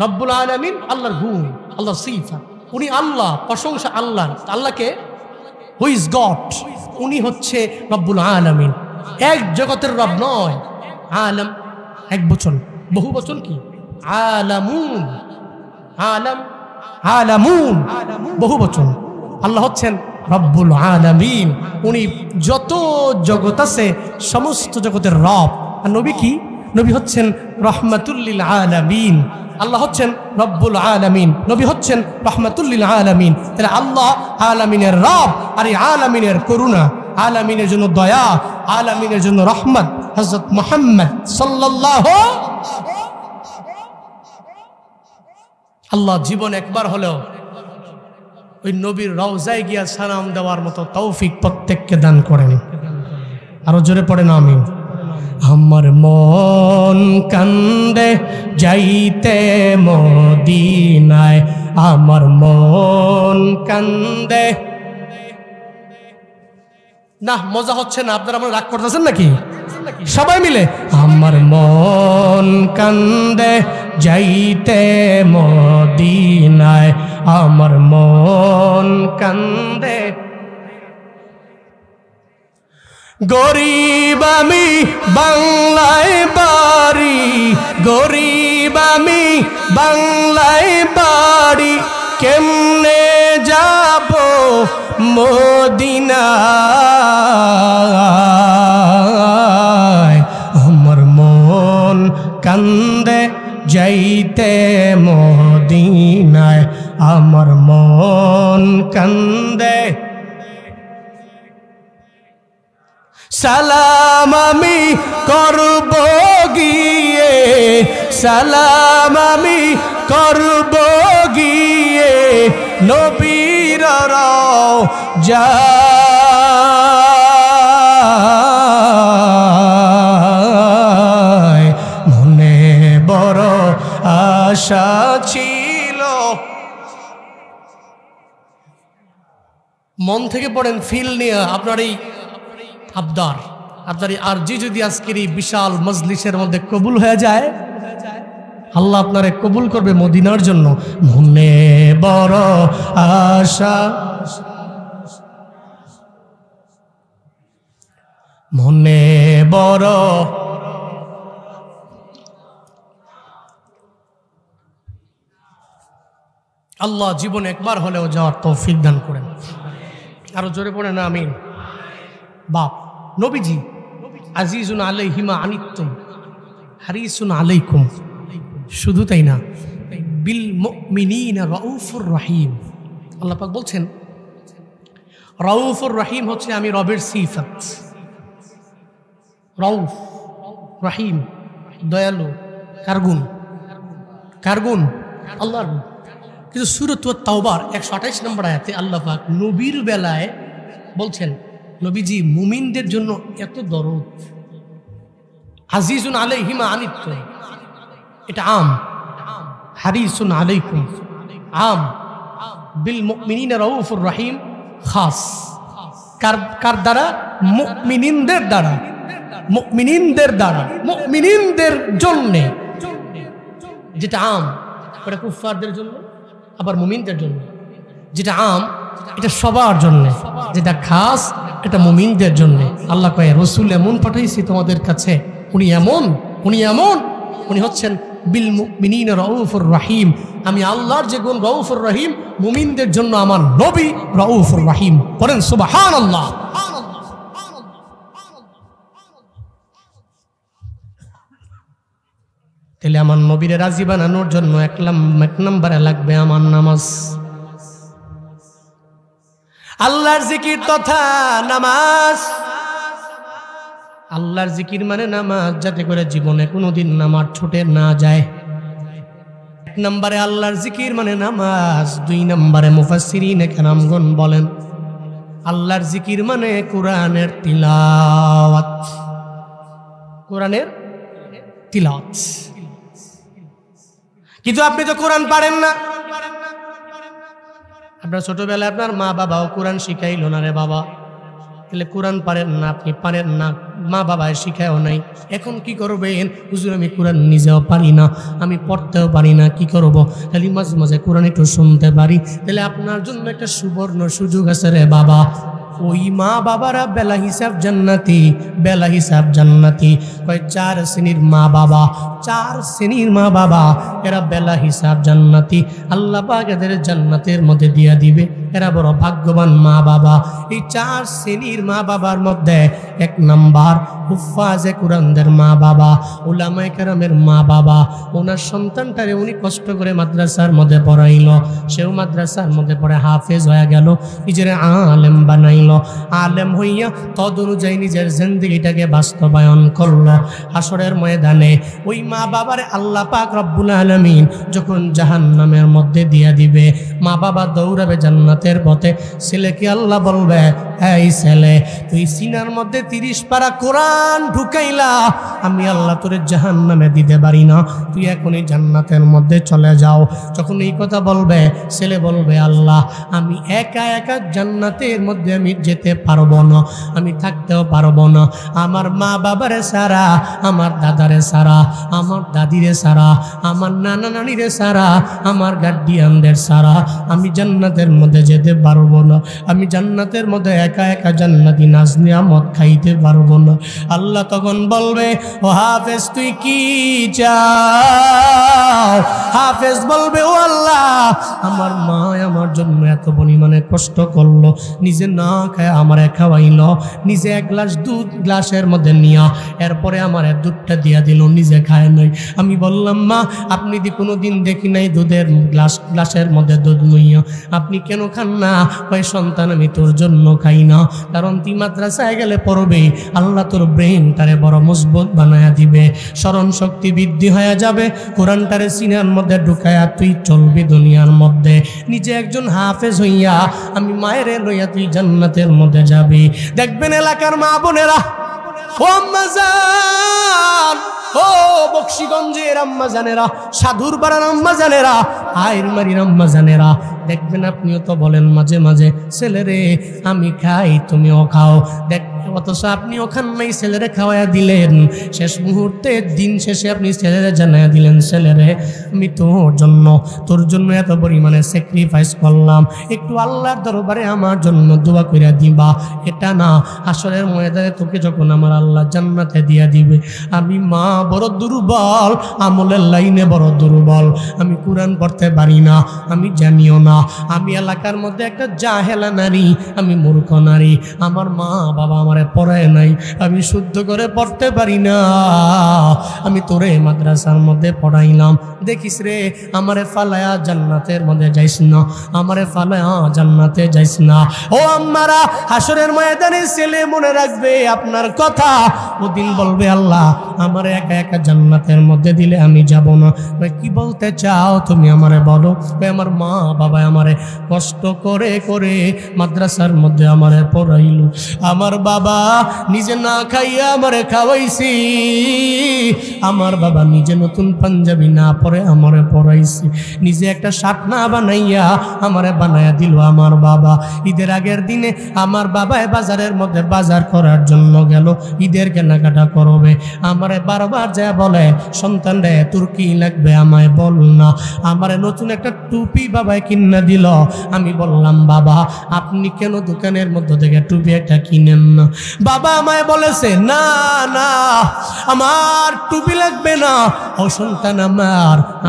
রব্বুল আলামিন আল্লাহর গুণ, আল্লাহর সিফাত। উনি আল্লাহ, প্রশংসা আল্লাহ। আল্লাহকে হু ইজ গড, উনি হচ্ছে রব্বুল আলামিন। এক জগতের রব নয়। আলম এক বচন, বহু বচন কি? আলামুন। আলম, আলামুন বহু বচন। আল্লাহ হচ্ছেন রব্বুল আলামিন। উনি যত জগৎ আছে সমস্ত জগতের রব। আর নবী কি? নবী হচ্ছেন রহমাতুল লিল আলামিন। আল্লাহ হচ্ছেন রব্বুল আলামিন, নবী হচ্ছেন রহমাতুল লিল আলামিন। তাহলে আল্লাহ আলামিনের রব, আর এই আলামিনের করুণা, আলামিনের জন্য দয়া, আলামিনের জন্য রহমত। হযরত মুহাম্মদ সাল্লাল্লাহু, আল্লাহ জীবন একবার হলেও ওই নবীর রওজায় গিয়া সালাম দেওয়ার মতো তৌফিক প্রত্যেককে দান করেন। আরো জোরে পড়েন আমিন। আমার মন কান্দে যাইতে মদিনায়, আমার মন কান্দে। না, মজা হচ্ছে না, আপনারা আমার রাগ করতেছেন নাকি? সবাই মিলে আমার মন কান্দে যাইতে মদিনায়, আমার মন কান্দে। গরিব আমি বাংলায় বাড়ি, গরিব আমি বাংলায় বাড়ি, কেমনে যাব মদিনায়। আমার মন কান্দে যাইতে মদিনায়, আমার মন কান্দে। সালাম আমি করব গিয়ে, সালাম আমি করব গিয়ে নবীর রওজায়। মনে বড় আশা ছিল। মন থেকে পড়েন, ফিল নিয়ে আপনার এই আবদার, আপনার এই আরজি যদি আজকের এই বিশাল মজলিসের মধ্যে কবুল হয়ে যায়, আল্লাহ আপনারে কবুল করবে মদিনার জন্য। মনে বড় আশা, মনে বড় আল্লাহ জীবনে একবার হলেও যাওয়ার তৌফিক দান করেন। আরো জোরে পড়ে না আমিন। বাপ নবীজি আজিজুন আলাইহিমা আনিতুম হারিসুন আলাইকুম, শুধু তাই না, বিল মুমিনিনা রাউফুর রহিম। আল্লাহ পাক বলছেন রাউফুর রহিম হচ্ছে আমি রবের সিফাত। রাউফ রহিম দয়ালু, কার গুণ? কার গুণ? আল্লাহর গুণ। কিন্তু সূরাত তাওবার 128 নম্বর আয়াতে আল্লাহ পাক নবীর বেলায় বলছেন নবীজি মুমিনদের জন্য এত দরদ। আজিজুন আলাইহিমা আনিতুম এটা আম, হারিসুন আলাইকুম আম, বিল মুমিনিনা রাউফুর রহিম খাস। কার দ্বারা? মুমিনিনদের দ্বারা, মুমিনিনদের দ্বারা, মুমিনিনদের জন্য। যেটা আম ওটা কুফফারদের জন্য, আবার মুমিনদের জন্য। যেটা আম এটা সবার জন্য, যেটা খাস এটা মুমিনদের জন্য। আল্লাহ কয় রসুল এমন পাঠাইছি তোমাদের কাছে, উনি এমন, উনি এমন, উনি হচ্ছেন বিল মুমিনিনা রাউফুর রহিম। আমি আল্লাহর যে গুণ রাউফুর রহিম, মুমিনদের জন্য আমার নবী রাউফুর রহিম। বলেন সুবহানাল্লাহ। তাহলে আমার নবীরে রাজি বানানোর জন্য এক নম্বরে লাগবে আমার নামাজ। আল্লাহর জিকির তথা নামাজ। আল্লাহর জিকির মানে নামাজ, যাতে করে জীবনে কোনোদিন নামাজ ছুটে না যায়। এক নম্বরে আল্লাহর জিকির মানে নামাজ। 2 নম্বরে মুফাসসিরিনে কেরামগণ বলেন আল্লাহর জিকির মানে কোরআনের তিলাওয়াত। কোরআনের তিলাওয়াত। কিন্তু আপনি তো কোরআন পারেন না। আপনার ছোটবেলায় আপনার মা বাবাও কোরআন শিখাইল না রে বাবা, তাহলে কোরআন পারেন না, আপনি পারেন না, মা বাবায় শিখায়ও নাই। এখন কি করবেন? হুজুর আমি কোরআন নিজেও পারি না, আমি পড়তেও পারি না, কি করব? খালি মাঝে মাঝে কোরআন একটু শুনতে পারি। তাহলে আপনার জন্য একটা সুবর্ণ সুযোগ আছে রে বাবা। ওই মা বাবারা বেলা হিসাব জান্নাতি, বেলা হিসাব জান্নাতি। কয় 4 শ্রেণীর মা বাবা, 4 শ্রেণীর মা বাবা, এরা বেলা হিসাব জান্নাতি। আল্লাহ পাক এদের জান্নাতের মধ্যে দিয়া দিবে। এরা বড় ভাগ্যবান মা বাবা। এই 4 শ্রেণীর মা বাবার মধ্যে 1 নাম্বার হুফাজে কুরআনদের মা বাবা, উলামায়ে কেরামের মা বাবা। ওনার সন্তানটারে উনি কষ্ট করে মাদ্রাসার মধ্যে পড়াইল, সেও মাদ্রাসার মধ্যে পড়ে হাফেজ হয়ে গেল, নিজের আলেম বানাইল। আলেম হইয়া তদ অনুযায়ী নিজের জিন্দেগিটাকে বাস্তবায়ন করল। হাসরের ময়দানে ওই মা বাবারে আল্লাহ পাক রব্বুল আলামিন যখন জাহান্নামের মধ্যে দিয়া দিবে, মা বাবা দৌড়াবে জান্নাতের পথে। ছেলেকে আল্লাহ বলবে, এই ছেলে তুই সিনার মধ্যে 30 পারা কোরআন ঢুকাইলা, আমি আল্লাহ তোরে জাহান্নামে দিতে পারি না, তুই এখনই জান্নাতের মধ্যে চলে যাও। যখন এই কথা বলবে, ছেলে বলবে, আল্লাহ আমি একা একা জান্নাতের মধ্যে আমি যেতে পারবো না, আমি থাকতেও পারবো না। আমার মা বাবারে সারা, আমার দাদারে সারা, আমার দাদিরে সারা, আমার নানা নানিরে সারা, আমার গার্ডিয়ানদের সারা আমি জান্নাতের মধ্যে যেতে পারবো না। আমি জান্নাতের মধ্যে একা একা জান্নাতি নাজ নিয়ামত খাইতে পারবো না। আল্লাহ তখন বলবে, ও হাফেজ তুই কি চাও? হাফেজ বলবে, ও আল্লাহ আমার মা আমার জন্য এত পরিমাণে কষ্ট করলো, নিজে না খায় আমারে খাওয়াইল, নিজে 1 গ্লাস দুধ গ্লাসের মধ্যে নিয়া এরপরে আমার দুধটা দিয়া দিল, নিজে খায় নাই। আমি বললাম, মা আপনি কোনোদিন দেখি নাই দুধের গ্লাসের মধ্যে দুধ লইয়া, আপনি কেন খান না? ওই সন্তান আমি তোর জন্য খাই না, কারণ তুই মাদ্রাসায় গেলে পড়বে, আল্লাহ তোর ব্রেনটারে বড় মজবুত বানায়া দিবে, স্মরণ শক্তি বৃদ্ধি হয়ে যাবে, কোরআনটারে সিনার মধ্যে ঢুকায়া তুই চলবি দুনিয়ার মধ্যে। নিজে একজন হাফেজ হইয়া আমি মায়েরে লইয়া তুই জান্নাতের মধ্যে যাবি। দেখবেন এলাকার মা বোনেরা, ও আম্মা জান, ও বকশিগঞ্জের আম্মা জানেরা, সাধুর পাড়ার আম্মা জানেরা, আইর মারির আম্মা জানেরা, দেখবেন আপনিও তো বলেন মাঝে মাঝে, ছেলে রে আমি খাই তুমিও খাও। দেখ অথচ আপনি ওখানেই ছেলেরে খাওয়াইয়া দিলেন, শেষ মুহূর্তে দিন শেষে আপনি ছেলেরে জানাইয়া দিলেন, ছেলেরে আমি তোর জন্য এত পরিমাণে স্যাক্রিফাইস করলাম, একটু আল্লাহর দরবারে আমার জন্য দোয়া কইরা দিবা। এটা না, হাসরের ময়দানে তোকে যখন আমার আল্লাহ জান্নাতে দিয়া দিবে, আমি মা বড় দুর্বল, আমলের লাইনে বড় দুর্বল, আমি কোরআন পড়তে পারি না, আমি জানিও না, আমি এলাকার মধ্যে একটা জাহেলা নারী, আমি মূর্খ নারী, আমার মা বাবা আমারে পড়ায় নাই, আমি শুদ্ধ করে পড়তে পারি না, আমি তোরে মাদ্রাসার মধ্যে পড়াইলাম, দেখিস রে আমারে ফালায়া জান্নাতের মধ্যে যাইস না, আমারে ফালায়া জান্নাতে যাইস না। ও আম্মারা, হাসরের ময়দানে ছেলে মনে রাখবে আপনার কথা, ওদিন বলবে আল্লাহ আমারে একা একা জান্নাতের মধ্যে দিলে আমি যাব না। কি বলতে চাও তুমি আমারে বলো। আমার মা বাবা আমারে কষ্ট করে করে মাদ্রাসার মধ্যে আমারে পড়াইল, আমার বাবা নিজে না খাইয়া আমারে খাওয়াইছি, আমার বাবা নিজে নতুন পাঞ্জাবি না পরে আমারে পড়াইছি, নিজে একটা শার্ট না বানাইয়া আমারে বানাইয়া দিল আমার বাবা। ঈদের আগের দিনে আমার বাবায় বাজারের মধ্যে বাজার করার জন্য গেল, ঈদের কেনাকাটা করবে, আমারে বারবার যা বলে সন্তান রে তোর কি লাগবে আমায় বল না, আমারে নতুন একটা টুপি বাবায় কিনা দিল। আমি বললাম বাবা আপনি কেন দোকানের মধ্যে থেকে টুপি একটা কিনেন না? বাবা আমায় বলেছে না না আমার টুপি লাগবে না, ও সন্তান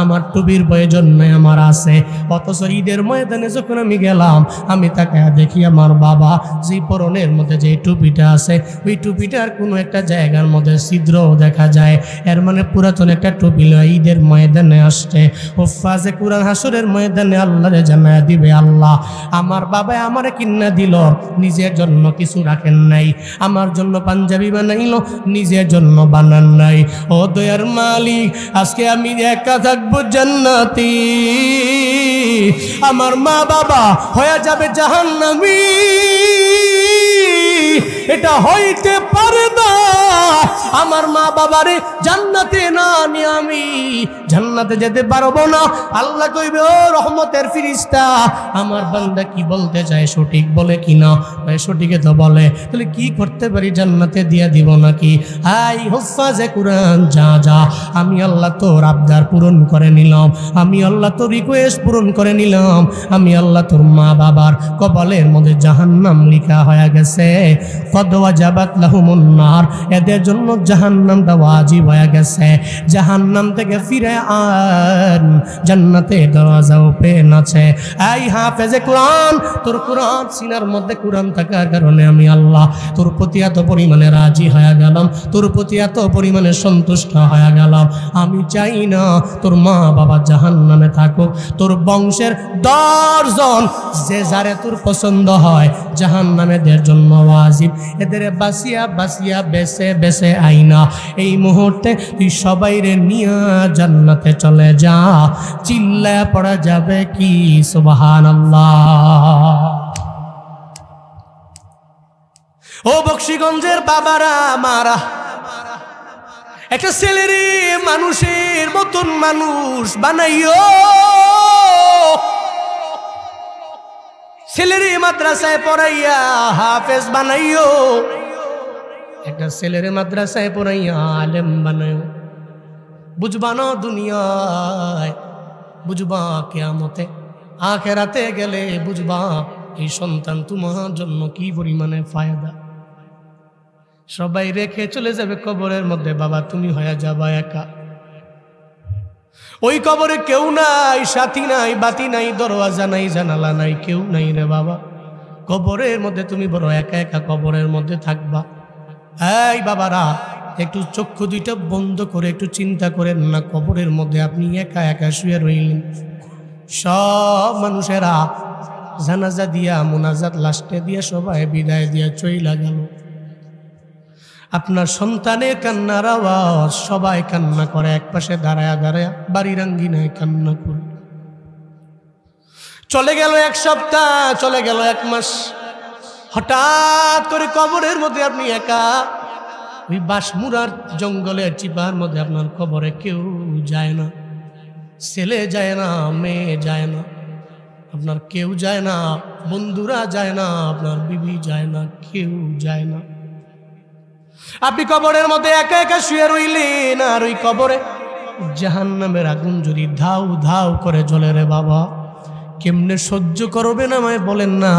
আমার টুপির প্রয়োজন নাই, আমার আছে। অথচ ঈদের ময়দানে যখন আমি গেলাম, আমি তাকে দেখি আমার বাবা যে পরনের মধ্যে যে টুপিটা আছে, ওই টুপিটার কোনো একটা জায়গার মধ্যে ছিদ্র দেখা যায়, এর মানে পুরাতন একটা টুপি লয় ঈদের ময়দানে আসছে। হুফাজে কুরআন হাসরের ময়দানে আল্লাহরে জানায়া দিবে, আল্লাহ আমার বাবা আমারে কিনা দিল, নিজের জন্য কিছু রাখেন নাই, আমার জন্য পাঞ্জাবি বানাইলো, নিজের জন্য বানান নাই। ও দয়ার মালিক, আজকে আমি একা থাকবো জান্নাতি, আমার মা বাবা হয়ে যাবে জাহান্নামী, এটা হইতে পারে না। আমার মা বাবারে জান্নাতে না নিয়ে আমি জান্নাতে যেতে পারবো না। আল্লাহ কইবে, ও রহমতের ফিরিস্তা, আমার বান্দা কি বলতে চায় সঠিক বলে কিনা? সঠিকে তো বলে, তাহলে কি করতে পারি, জান্নাতে দিয়া দিব নাকি? হাই হুফাজে কুরআন, যা যা, আমি আল্লাহ তোর আবদার পূরণ করে নিলাম, আমি আল্লাহ তোর রিকোয়েস্ট পূরণ করে নিলাম, আমি আল্লাহ তোর মা বাবার কপালের মধ্যে জাহান্নাম লিখা হয়ে গেছে, কদ ওয়াজাবাত লাহুমুন নার, এদের জন্য জাহান্নামটা ওয়াজিব হয়ে গেছে, জাহান্নাম থেকে ফিরে আন, জান্নাতে দরজা ওপেন আছে। এই হাফেজে কোরআন, তোর কোরআন সিনার মধ্যে কোরআন থাকার কারণে আমি আল্লাহ তোর প্রতি এত পরিমাণে রাজি হয়ে গেলাম, তোর প্রতি এত পরিমাণে সন্তুষ্ট হয়ে গেলাম। আমি চাই না তোর মা বাবা জাহান্নামে থাকুক, তোর বংশের 10 জন যে যারে তোর পছন্দ হয় জাহান্নামেদের জন্য ওয়াজিব, এদের বাসিয়া বাসিয়া বেছে বেছে আইনা এই মুহূর্তে তুই সবাইরে নিয়া জান্নাতে চলে যা। চিল্লায়া পড়া যাবে কি সুবহানাল্লাহ। ও বক্সিগঞ্জের বাবারা মারা, একটা ছেলেরে মানুষের মতন মানুষ বানাইও, ছেলেরে মাদ্রাসায় পড়াইয়া হাফেজ বানাইও, একটা ছেলেরে মাদ্রাসায় পড়াইয়া আলেম বানাইও। বুঝবা না দুনিয়ায়, বুঝবা কিয়ামতে, আখেরাতে গেলে বুঝবা এই সন্তান তোমার জন্য কি পরিমাণে ফায়দা। সবাই রেখে চলে যাবে কবরের মধ্যে, বাবা তুমি হয়ে যাবা একা। ওই কবরে কেউ নাই, সাথী নাই, বাতি নাই, দরওয়াজা নাই, জানালা নাই, কেউ নাই রে বাবা। কবরের মধ্যে তুমি বড় একা একা কবরের মধ্যে থাকবা। এই বাবারা, একটু চক্ষু দুইটা বন্ধ করে একটু চিন্তা করেন না, কবরের মধ্যে আপনি একা একা শুয়ে রইলেন, সব মানুষেরা জানাজা দিয়া মুনাজাত লাস্টে দিয়া সবাই বিদায় দিয়া চইলা গেল, আপনার সন্তানের কান্নার আওয়াজ সবাই কান্না করে, একপাশে দাঁড়ায়া দাঁড়ায়া বাড়ির আঙ্গিনায় কান্না করে। চলে গেল 1 সপ্তাহ, চলে গেল 1 মাস, হঠাৎ করে কবরের মধ্যে আপনি একা, ওই বাঁশমুড়ার জঙ্গলের চিপার মধ্যে আপনার কবরে কেউ যায় না, ছেলে যায় না, মেয়ে যায় না, আপনার কেউ যায় না, বন্ধুরা যায় না, আপনার বিবি যায় না, কেউ যায় না। আপনি কবরের মধ্যে একা একা শুয়ে রইলেন, আর ওই কবরে জাহান্নামের আগুন যদি ধাউ ধাউ করে জ্বলে রে বাবা, কেমনে সহ্য করবেন আমায় বলেন না।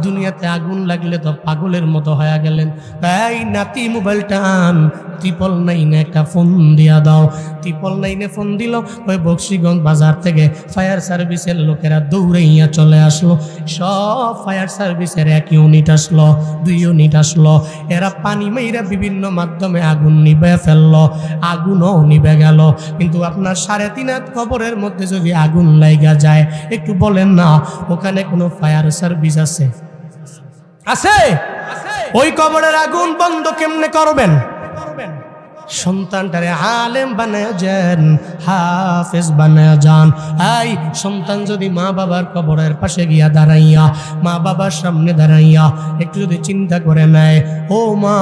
দুনিয়াতে আগুন লাগলে তো পাগলের মতো হয়ে গেলেন। তাই নাতি মোবাইলটা আন, 999 একটা ফোন দিয়া দাও। 999 ফোন দিল, ওই বক্সিগঞ্জ বাজার থেকে ফায়ার সার্ভিসের লোকেরা দৌড়াইয়া চলে আসলো। সব ফায়ার সার্ভিসের 1 ইউনিট আসলো, 2 ইউনিট আসলো। এরা পানি মাইরা বিভিন্ন মাধ্যমে আগুন নিভে ফেললো, আগুনও নিভে গেল। কিন্তু আপনার 3.5 হাত কবরের মধ্যে যদি আগুন লাইগা যায়, একটু বলেন না ওখানে কোনো ফায়ার সার্ভিস আছে? আছে? ওই কবরের আগুন বন্ধ কেমনে করবেন? সন্তানটারে আলেম বানায় যান, হাফেজ বানায় যান। এই সন্তান যদি মা বাবার কবরের পাশে গিয়া দাঁড়াইয়া, মা বাবার সামনে দাঁড়াইয়া একটু যদি চিন্তা করে নেয়, ও মা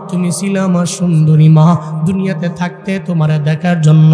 তুমি ছিলে আমার সুন্দরী মা, দুনিয়াতে থাকতে তোমারে দেখার জন্য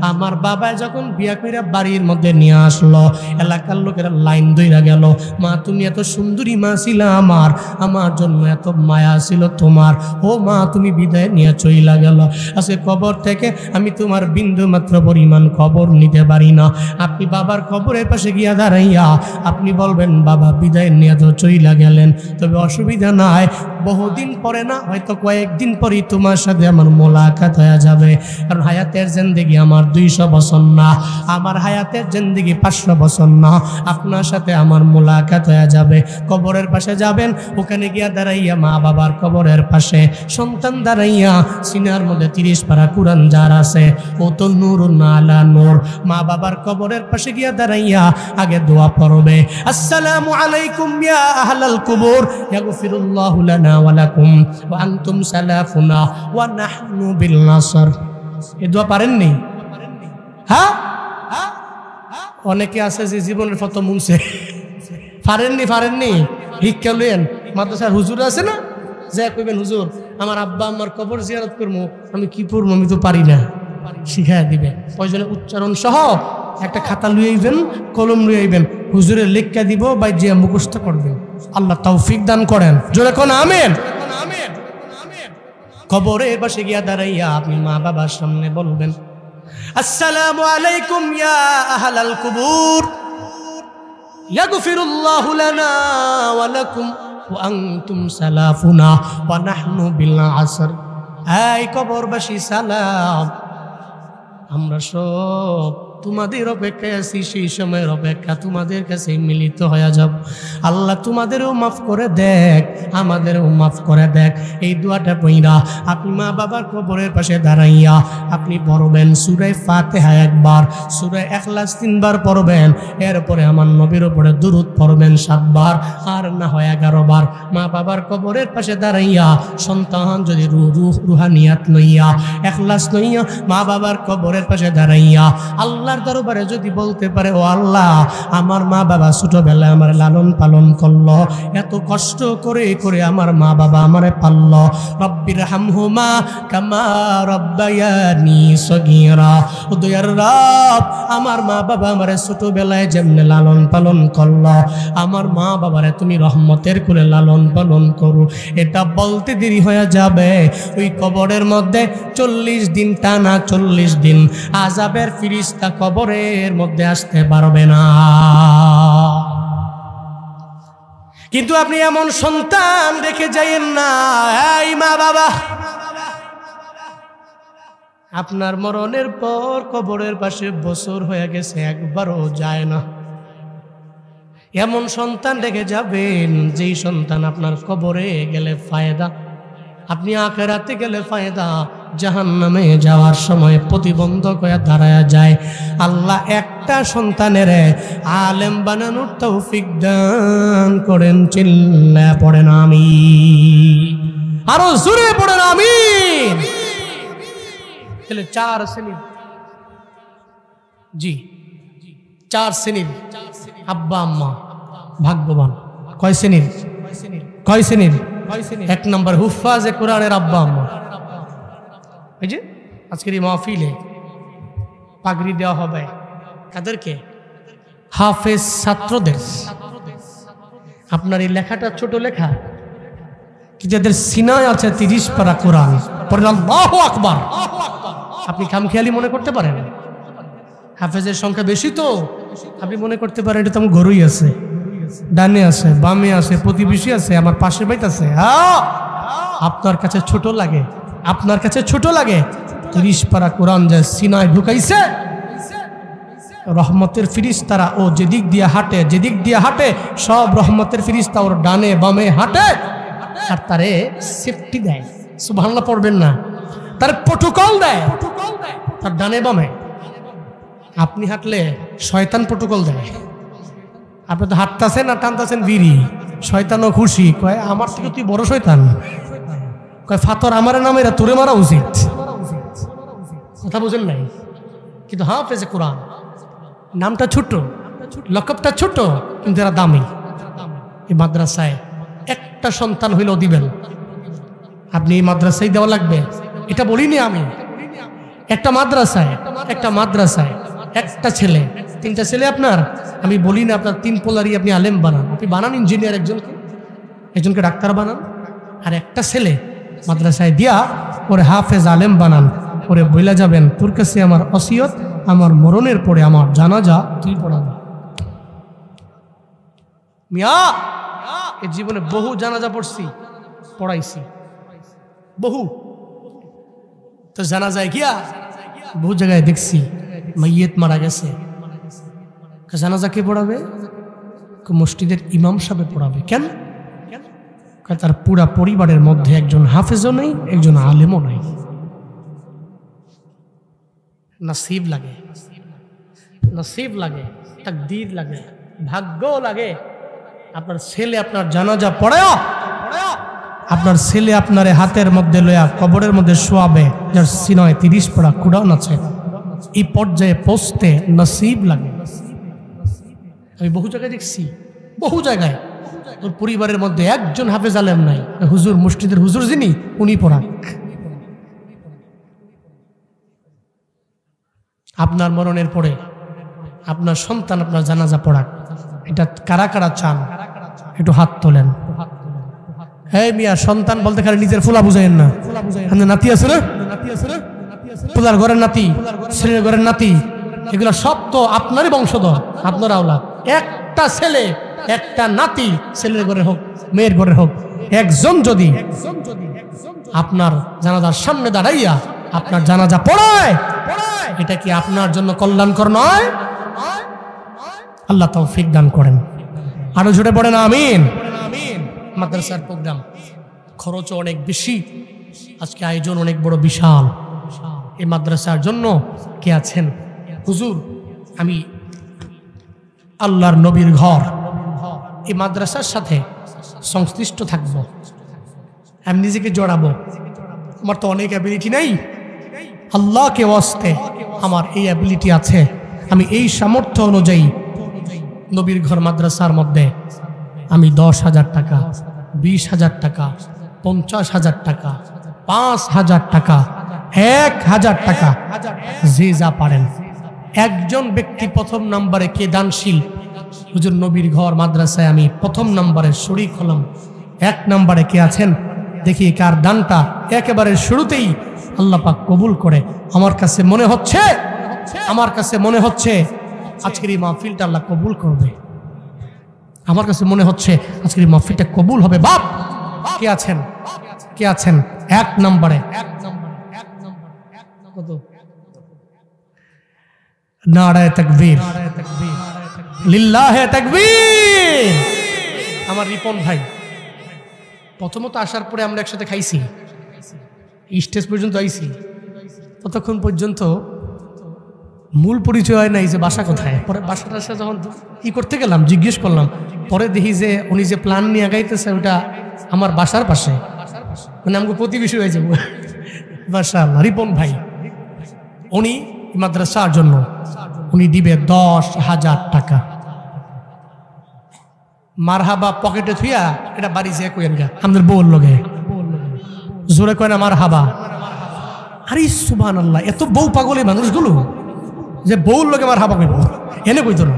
আমার বাবা যখন বিয়া কইরা বাড়ির মধ্যে নিয়ে আসলো, এলাকার লোকেরা লাইন ধইরা গেল, মা তুমি এত সুন্দরী মা ছিলে আমার, আমার জন্য এত মায়া ছিল তোমার, ও মা তুমি বিদায় নিয়ে চইলা গেল। আজকে কবর থেকে আমি তোমার বিন্দু মাত্র পরিমাণ খবর নিতে পারি না। আপনি বাবার কবরের পাশে গিয়া দাঁড়াইয়া আপনি বলবেন বাবা বিদায় নিয়ে তো চইলা গেলেন, তবে অসুবিধা নাই, বহুদিন পরে না হয়তো কয়েকদিন পরই তোমার সাথে আমার মোলাকাত হয়ে যাবে। কারণ হায়াতের জিন্দেগি আমার 200 বছর না, আমার হায়াতের জিন্দেগি 500 বছর না, আপনার সাথে আমার মোলাকাত হয়ে যাবে। কবরের পাশে যাবেন, ওখানে গিয়া দাঁড়াইয়া মা বাবার কবরের পাশে সন্তান দাঁড়াইয়া সিনার মধ্যে 30 পারা কুরআন যার আছে, ও তো নূরুন আলা নূর। মা বাবার কবরের পাশে গিয়া দাঁড়াইয়া আগে দোয়া পড়বে, আসসালামু আলাইকুম ইয়া আহলাল কুবুর ইয়াগফিরুল্লাহু লানা ওয়া লাকুম ওয়া আনতুম সালাফুনা ওয়া নাহনু বিল নাসর। এই দোয়া পারেননি? হ্যাঁ, অনেকে আছে যে জীবনের ফটো মুনছে, পারেননি। ভিক্ষা লইয়েন, মাদ্রাসার হুজুর আছে না, যা কইবেন হুজুর আমার আব্বা আমার কবর জিয়ারত করবো, আমি কি পড়বো আমি তো পারি না, শিখাই দিবে। প্রয়োজনে উচ্চারণ সহ একটা খাতা লুয়ে আইবেন, কলম লুয়ে আইবেন, হুজুরের লেখা দিব বা যে মুখস্থ করবেন। আল্লাহ তৌফিক দান করেন, জোরে কোন আমিন। কবরের পাশে গিয়া দাঁড়াইয়া আপনি মা বাবার সামনে বলবেন, আসসালামু আলাইকুম ইয়া আহলাল কুবুর ইয়াগফিরুল্লাহু লানা ওয়া লাকুম ওয়া আনতুম সালাফুনা ওয়া নাহনু বিল আসর। এই কবরবাসী সালাম, আমরা সব তোমাদের অপেক্ষায় আছি, সেই সময়ের অপেক্ষা তোমাদের কাছে মিলিত হয়ে যাব। আল্লাহ তোমাদেরও মাফ করে দেখ, আমাদেরও মাফ করে দেখ। এই দোয়াটা পইরা আপনি মা বাবার কবরের পাশে দাঁড়াইয়া আপনি পড়বেন সূরা ফাতিহা একবার, সূরা ইখলাস 3 বার পড়বেন, এরপরে আমার নবীর উপরে দুরূদ পড়বেন 7 বার, আর না হয় 11 বার। মা বাবার কবরের পাশে দাঁড়াইয়া সন্তান যদি রুহানিয়াত লইয়া ইখলাস লইয়া মা বাবার কবরের পাশে দাঁড়াইয়া আল্লাহর দরবারে যদি বলতে পারে, ও আল্লাহ আমার মা বাবা ছোটবেলায় আমার লালন পালন করলো, এত কষ্ট করে করে আমার মা বাবা আমারে পাললো, রব্বির হামহুমা কামা রব্বায়ানি সগীরা। ও দয়ার রব আমার মা বাবা আমারে ছোটবেলায় যেমনে লালন পালন করলো, আমার মা বাবারে তুমি রহমতের করে লালন পালন করো। এটা বলতে দেরি হয়ে যাবে, ওই কবরের মধ্যে 40 দিন টানা 40 দিন আযাবের ফেরেশতা কবরের মধ্যে আসতে পারবে না। কিন্তু আপনি এমন সন্তান রেখে যাইয়েন না, এই মা বাবা আপনার মরণের পর কবরের পাশে বছর হয়ে গেছে একবারও যায় না, এমন সন্তান রেখে যাবেন যেই সন্তান আপনার কবরে গেলে ফায়দা, আপনি আখিরাতে গেলে ফায়দা, জাহান্নামে যাওয়ার সময় প্রতিবন্ধক হয়ে দাঁড়ায় যায়। আল্লাহ একটা সন্তানের আলেম বানানোর তৌফিক দান করেন। চিল্লা পড়েন আমিন, আরো জোরে পড়েন আমিন। তাহলে 4 শ্রেণীর, জি 4 শ্রেণীর আব্বা আম্মা ভাগ্যবান। কয় শ্রেণীর? 1 নম্বর হুফাজে কোরআনের আব্বা আম্মা। এই যে আজকের এই মাহফিলে পাগড়ি দেওয়া হবে কাদেরকে? হাফেজ ছাত্রদের। আপনার এই লেখাটা ছোট লেখা, যাদের সিনায় আছে 30 পারা কোরআন, পড়েন আল্লাহু আকবার। আপনি খামখেয়ালি মনে করতে পারেন হাফেজের সংখ্যা বেশি, তো আপনি মনে করতে পারেন এটা তো আমার ঘরই আছে, ডানে আছে, বামে আছে, প্রতিবেশী আছে, আমার পাশের বাড়িতে আছে। হ্যাঁ, আপনার কাছে ছোট লাগে, আপনার কাছে ছোট লাগে। 30 পারা কোরআন যে সিনায় ঢুকাইছে, রহমতের ফিরিস্তারা ও যেদিক দিয়ে হাঁটে, যেদিক দিয়ে হাঁটে সব রহমতের ফিরিস্তা ওর ডানে বামে হাঁটে, আর তারে সেফটি দেয়। সুবহানাল্লাহ পড়বেন না, তার প্রোটোকল দেয় তার ডানে বামে। আপনি হাঁটলে শয়তান প্রোটোকল দেয়। আপনি তো হাঁটতেছেন আর টানতেছেন বিড়ি, শয়তানও খুশি, কয় আমার থেকে তুই বড় শয়তান, কয় ফাতর আমার নামে এরা তোরে মারা উচিত। কথা বুঝেন নাই? কিন্তু হাফেজে কোরআন নামটা ছোট, লকবটা ছোট, কিন্তু এরা দামি। এই মাদ্রাসায় একটা সন্তান হইলেও দিবেন, আপনি এই মাদ্রাসায় দেওয়া লাগবে এটা বলিনি আমি। একটা মাদ্রাসায় একটা ছেলে, 3টা ছেলে আপনার, আমি বলি না আপনার 3 পোলারই আপনি আলেম বানান, আপনি বানান ইঞ্জিনিয়ার, একজনকে ডাক্তার বানান, আর একটা ছেলে মাদ্রাসায় দিয়া ওরে হাফেজ আলেম বানান। ওরে বইলা যাবেন তোর কাছে আমার ওসিয়ত, আমার মরণের পরে আমার জানাজা তুই পড়াবি। মিয়া এ জীবনে বহু জানাজা পড়ছি, পড়াইছি বহু, তো জানা যায় গিয়া বহু জায়গায় দেখছি মাইয়েত মারা গেছে, জানাজা কে পড়াবে? মসজিদের ইমাম সাহেব পড়াবে। কেন? তার পুরা পরিবারের মধ্যে একজন হাফেজও নেই, একজন আলেমও নাই। নসিব লাগে, নসিব লাগে, তাকদীর লাগে, ভাগ্য লাগে। আপনার ছেলে আপনার জানাজা পড়ায়, আপনার ছেলে আপনার হাতের মধ্যে লয়া কবরের মধ্যে শোয়াবে, যার সিনায় 30 পারা কোরআন আছে। এই পর্যায়ে পৌঁছতে নসিব লাগে। আমি বহু জায়গায় দেখছি, বহু জায়গায় ওর পরিবারের মধ্যে একজন হাফেজ আলেম নাই, হুজুর মসজিদের হুজুর যিনি উনি পড়াক। আপনার মরণের পরে আপনার সন্তান আপনার জানাজা পড়াক, এটা কারা কারা চান? একটু হাত তোলেন। হ্যাঁ মিয়া, সন্তান বলতে খালি নিজের ফুলা বুঝাইন না। নাতি আছে না, ফুলার ঘরের নাতি, ছেলের ঘরের নাতি, এগুলো সব তো আপনারই বংশধর, আপনার আওলাদ। একটা ছেলে একটা নাতি, ছেলের ঘরে হোক মেয়ের ঘরে হোক, একজন যদি আপনার জানাজার সামনে দাঁড়াইয়া আপনার জানাজা পড়ায়, এটা কি আপনার জন্য কল্যাণকর নয়? আল্লাহ তৌফিক দান করেন। আরো জোরে পড়েন আমিন। মাদ্রাসার প্রোগ্রাম খরচও অনেক বেশি, আজকে আয়োজন অনেক বড় বিশাল। এই মাদ্রাসার জন্য কে আছেন? হুজুর আমি আল্লাহর নবীর ঘর, এই মাদ্রাসার সাথে সংশ্লিষ্ট থাকবো, আমি নিজেকে জড়াবো। আমার তো অনেক অ্যাবিলিটি নাই, আল্লাহকে ওয়াস্তে আমার এই অ্যাবিলিটি আছে। আমি এই সামর্থ্য অনুযায়ী নবীর ঘর মাদ্রাসার মধ্যে আমি 10,000 টাকা, 20,000 টাকা, 50,000 টাকা, 5,000 টাকা, 1,000 টাকা, যে যা পারেন। একজন ব্যক্তি প্রথম নম্বরে কে দানশীল? হুজুর নবীর ঘর মাদ্রাসায় আমি প্রথম নম্বরে শরীক হলাম। 1 নম্বরে কে আছেন? দেখি কার দানটা একেবারে শুরুতেই আল্লাহ পাক কবুল করে। আমার কাছে মনে হচ্ছে আজকের এই মাহফিলটা আল্লাহ কবুল করবে। আমার কাছে মনে হচ্ছে আজকের এই মাহফিলটা কবুল হবে। বাপ কে আছেন? কে আছেন 1 নম্বরে? কত? নারায়ে তাকবীর, লিল্লাহে তাকবীর। আমার রিপন ভাই প্রথমত আসার পরে আমরা একসাথে খাইছি, স্টেজ পর্যন্ত আইছি, ততক্ষণ পর্যন্ত মূল পরিচয় হয় নাই যে বাসা কোথায়। পরে বাসাটার সাথে যখন করতে গেলাম জিজ্ঞেস করলাম, পরে দেখি যে উনি যে প্ল্যান নিয়ে আগাইতেছে ওটা আমার বাসার পাশে, মানে আমাকে প্রতিবেশী হয়ে যাবো। মাশাআল্লাহ। রিপন ভাই উনি মাদ্রাসার জন্য উনি দিবে 10,000 টাকা। মারহাবা পকেটে থুইয়া এটা বাড়ি যে কইেন গা আমাদের বউর লগে জোরে কয় না মারহাবা। আরে সুবহানাল্লাহ, এত বউ পাগল এই মানুষগুলো যে বউর লগে মারহাবা কইব, এনে কইতো না।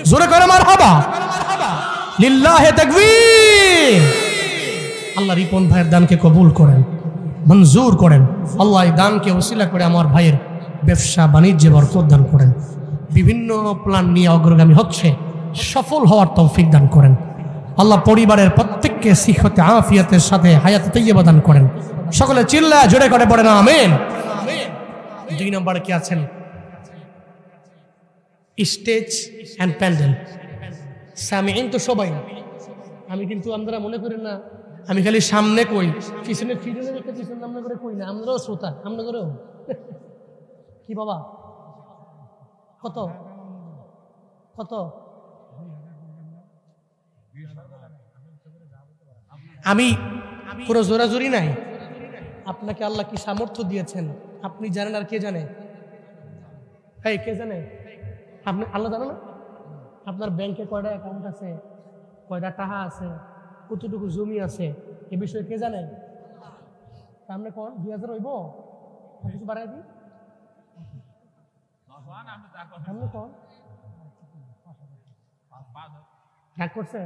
জোরে কয় না মারহাবা, লিল্লাহে তাকবীর। আল্লাহ রিপন ভাইয়ের দানকে কবুল করেন, মঞ্জুর করেন। আল্লাহ এই দানকে ওসিলা করে আমার ভাইয়ের ব্যবসা বাণিজ্যে বরকত দান করেন। বিভিন্ন প্ল্যান নিয়ে অগ্রগামী হচ্ছে, সফল হওয়ার তৌফিক দান করেন। আল্লাহ পরিবারের প্রত্যেককে সিহতে আফিয়াতের সাথে হায়াতে তৈয়বা দান করেন। সকলে চিল্লা জোরে করে পড়ে না আমিন। 2 নম্বরে কি আছেন? Stage and pandal. সামিইন তো সবাই, আমি কিন্তু আমরা মনে করেন না আমি খালি সামনে কই, পিছনে ফিরে পিছনে আমরা করে কই না, আমরাও শ্রোতা, আমরা করেও কি বাবা কত কত আমি পুরো জোরাজুরি নাই। আপনাকে আল্লাহ কি সামর্থ্য দিয়েছেন আপনি জানেন, আর কে জানে? এই কে জানে? আপনি আল্লাহ জানে না? আপনার ব্যাংকে কয়টা অ্যাকাউন্ট আছে, কয়টা টাকা আছে, কতটুকু জমি আছে, এ বিষয়ে কে জানে? সামনে কোন 2000 হইব, কিছু বাড়াই দিই সামনে কোন রাগ করছে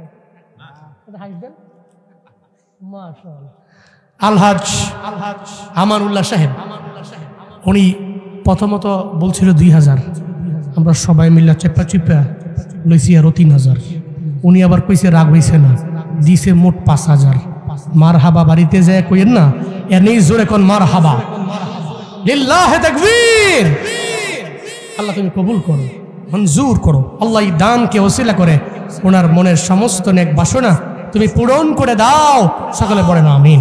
হাসবেন। আলহাজ আমানুল্লাহ সাহেব উনি প্রথমত বলছিল 2000, আমরা সবাই মিলে চেপা চিপা লইছি আরো 3000। উনি আবার কইছে রাগ হইছে না, দিছে মোট 5000। মার হাবা বাড়িতে যায় কইেন না, এর নেই জোরে কোন মার হাবা, লিল্লাহি তাকবীর। আল্লাহ তুমি কবুল করো, মঞ্জুর করো। আল্লাহ এই দানকে ওসিলা করে ওনার মনের সমস্ত নেক বাসনা তুমি পূরণ করে দাও। সকলে পড়ে না আমিন।